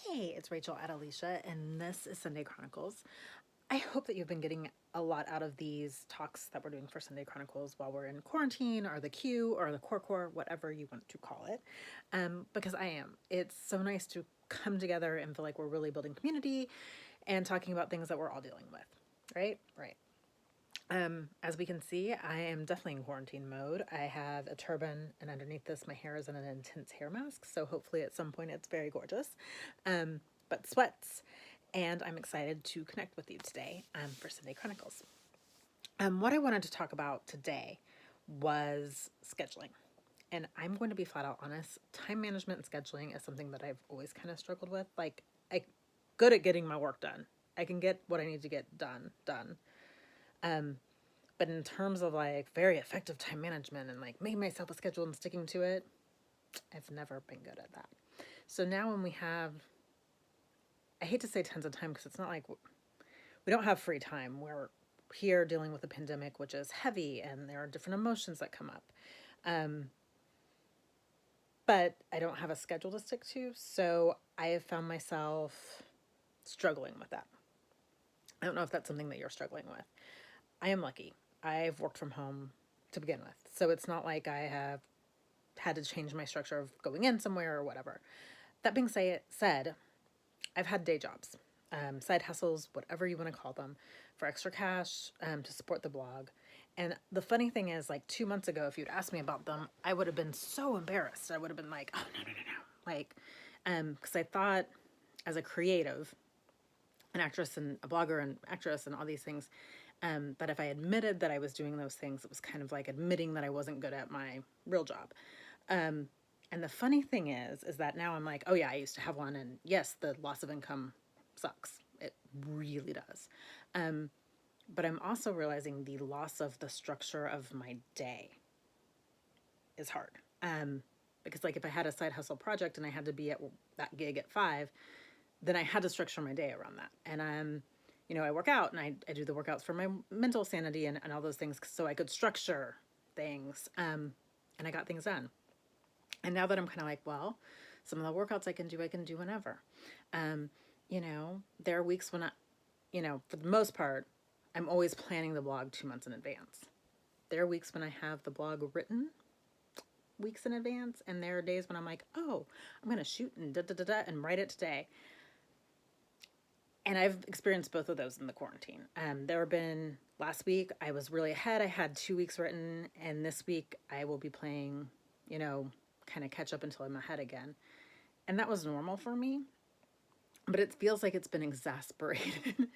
Hey, it's Rachel at Alicia, and this is Sunday Chronicles. I hope that you've been getting a lot out of these talks that we're doing for Sunday Chronicles while we're in quarantine, or the Q, or the Core, whatever you want to call it, because I am. It's so nice to come together and feel like we're really building community and talking about things that we're all dealing with, right? Right. As we can see, I am definitely in quarantine mode. I have a turban, and underneath this, my hair is in an intense hair mask. So hopefully, at some point, it's very gorgeous. Um, but sweats, and I'm excited to connect with you today for Sunday Chronicles. What I wanted to talk about today was scheduling. And I'm going to be flat out honest. Time management and scheduling is something that I've always kind of struggled with. Like, I good at getting my work done. I can get what I need to get done. Um, but in terms of like very effective time management and like making myself a schedule and sticking to it, I've never been good at that. So now when we have, I hate to say tons of time because it's not like we don't have free time. We're here dealing with a pandemic, which is heavy, and there are different emotions that come up. Um, but I don't have a schedule to stick to, so I have found myself struggling with that. I don't know if that's something that you're struggling with. I am lucky. I've worked from home to begin with, so it's not like I have had to change my structure of going in somewhere or whatever. That being said, I've had day jobs, side hustles, whatever you want to call them, for extra cash to support the blog. And the funny thing is, like 2 months ago, if you'd asked me about them, I would have been so embarrassed. I would have been like, oh, no. Like, because I thought as a creative, an actress and a blogger and actress and all these things, that if I admitted that I was doing those things, it was kind of like admitting that I wasn't good at my real job. Um, and the funny thing is that now I'm like, oh yeah, I used to have one, and yes, the loss of income sucks. It really does. Um, but I'm also realizing the loss of the structure of my day is hard. Because like if I had a side hustle project and I had to be at that gig at 5, then I had to structure my day around that. And I work out and I do the workouts for my mental sanity and all those things so I could structure things. And I got things done. And now that I'm kind of like, well, some of the workouts I can do whenever. Um, there are weeks when for the most part, I'm always planning the blog 2 months in advance. There are weeks when I have the blog written weeks in advance, and there are days when I'm like, oh, I'm going to shoot and da da da da and write it today. And I've experienced both of those in the quarantine. There have been last week, I was really ahead. I had 2 weeks written, and this week I will be playing, kind of catch up until I'm ahead again. And that was normal for me, but it feels like it's been exasperated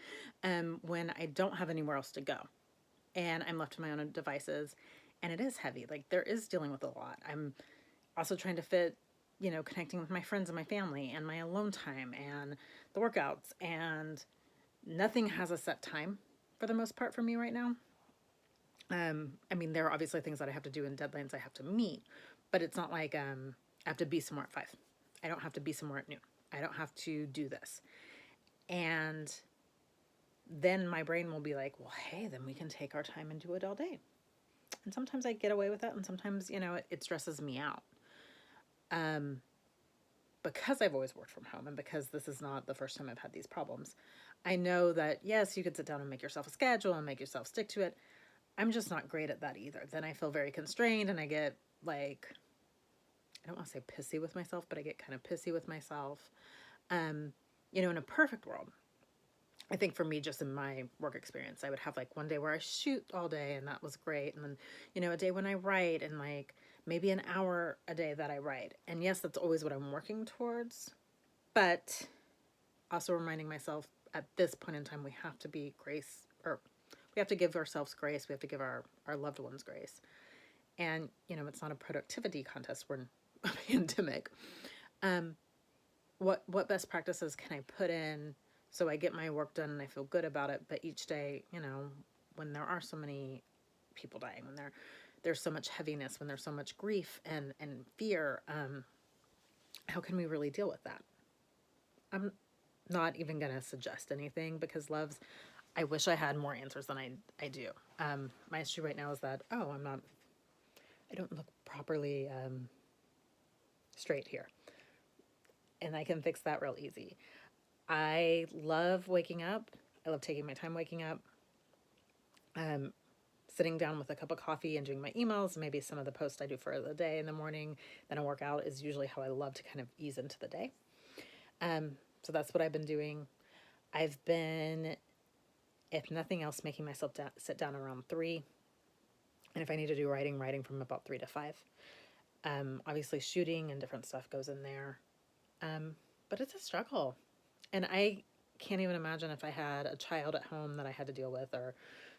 when I don't have anywhere else to go and I'm left to my own devices. And it is heavy. Like there is dealing with a lot. I'm also trying to fit, connecting with my friends and my family and my alone time and the workouts. And nothing has a set time for the most part for me right now. I mean, there are obviously things that I have to do and deadlines I have to meet, but it's not like I have to be somewhere at 5. I don't have to be somewhere at noon. I don't have to do this. And then my brain will be like, well, hey, then we can take our time and do it all day. And sometimes I get away with that, and sometimes, it stresses me out. Um, because I've always worked from home and because this is not the first time I've had these problems, I know that, yes, you could sit down and make yourself a schedule and make yourself stick to it. I'm just not great at that either. Then I feel very constrained and I get like, I don't want to say pissy with myself, but I get kind of pissy with myself. Um, in a perfect world, I think for me, just in my work experience, I would have like one day where I shoot all day and that was great. And then, a day when I write and like maybe an hour a day that I write. And yes, that's always what I'm working towards. But also reminding myself at this point in time, we have to be grace, or we have to give ourselves grace. We have to give our loved ones grace. And, it's not a productivity contest. We're in a pandemic. Um, what best practices can I put in so I get my work done and I feel good about it? But each day, when there are so many people dying, when there's so much heaviness, when there's so much grief and fear, how can we really deal with that? I'm not even gonna suggest anything because I wish I had more answers than I do. My issue right now is that I don't look properly straight here. and I can fix that real easy. I love waking up. I love taking my time waking up. Um, Sitting down with a cup of coffee and doing my emails, maybe some of the posts I do for the day in the morning, then I work out is usually how I love to kind of ease into the day. So that's what I've been doing. I've been, if nothing else, making myself sit down around 3. And if I need to do writing, writing from about 3 to 5. Obviously, shooting and different stuff goes in there. But it's a struggle. And I can't even imagine if I had a child at home that I had to deal with, or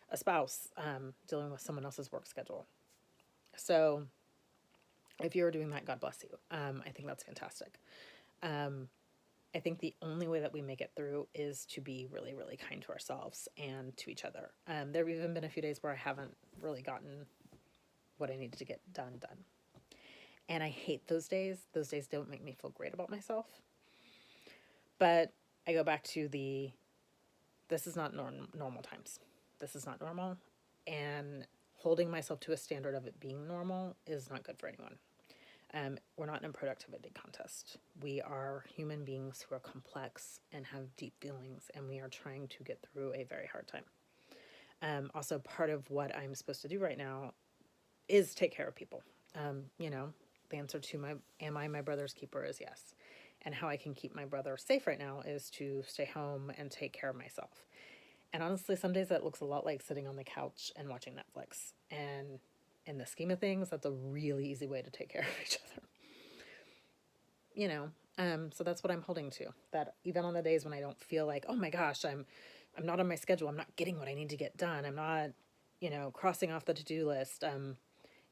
a spouse dealing with someone else's work schedule. So if you're doing that, God bless you. I think that's fantastic. I think the only way that we make it through is to be really, really kind to ourselves and to each other. There have even been a few days where I haven't really gotten what I needed to get done. And I hate those days. Those days don't make me feel great about myself. But I go back to this is not normal times. This is not normal. And holding myself to a standard of it being normal is not good for anyone. We're not in a productivity contest. We are human beings who are complex and have deep feelings, and we are trying to get through a very hard time. Also, part of what I'm supposed to do right now is take care of people. The answer to am I my brother's keeper is yes. And how I can keep my brother safe right now is to stay home and take care of myself. And honestly, some days that looks a lot like sitting on the couch and watching Netflix. And in the scheme of things, that's a really easy way to take care of each other. So that's what I'm holding to. That even on the days when I don't feel like, oh my gosh, I'm not on my schedule. I'm not getting what I need to get done. I'm not, crossing off the to-do list. I'm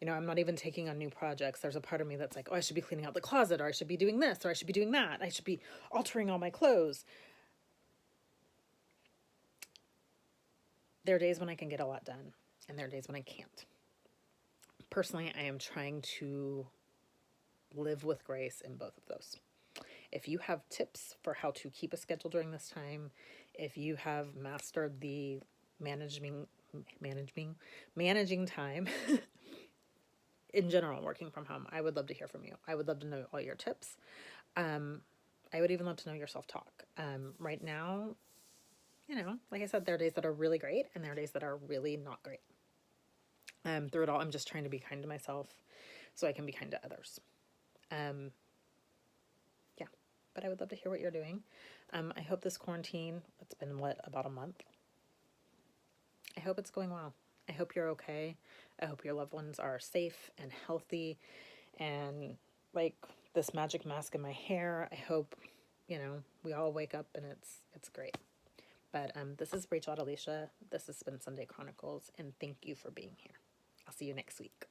not even taking on new projects. There's a part of me that's like, oh, I should be cleaning out the closet, or I should be doing this, or I should be doing that. I should be altering all my clothes. There are days when I can get a lot done, and there are days when I can't. Personally, I am trying to live with grace in both of those. If you have tips for how to keep a schedule during this time, if you have mastered the managing time in general, working from home, I would love to hear from you. I would love to know all your tips. I would even love to know your self-talk. Right now, like I said, there are days that are really great, and there are days that are really not great. Through it all, I'm just trying to be kind to myself so I can be kind to others. Yeah, but I would love to hear what you're doing. I hope this quarantine, it's been about a month. I hope it's going well. I hope you're okay. I hope your loved ones are safe and healthy, and like this magic mask in my hair, I hope, we all wake up and it's great. But this is Rachel Adelicia. This has been Sunday Chronicles, and thank you for being here. I'll see you next week.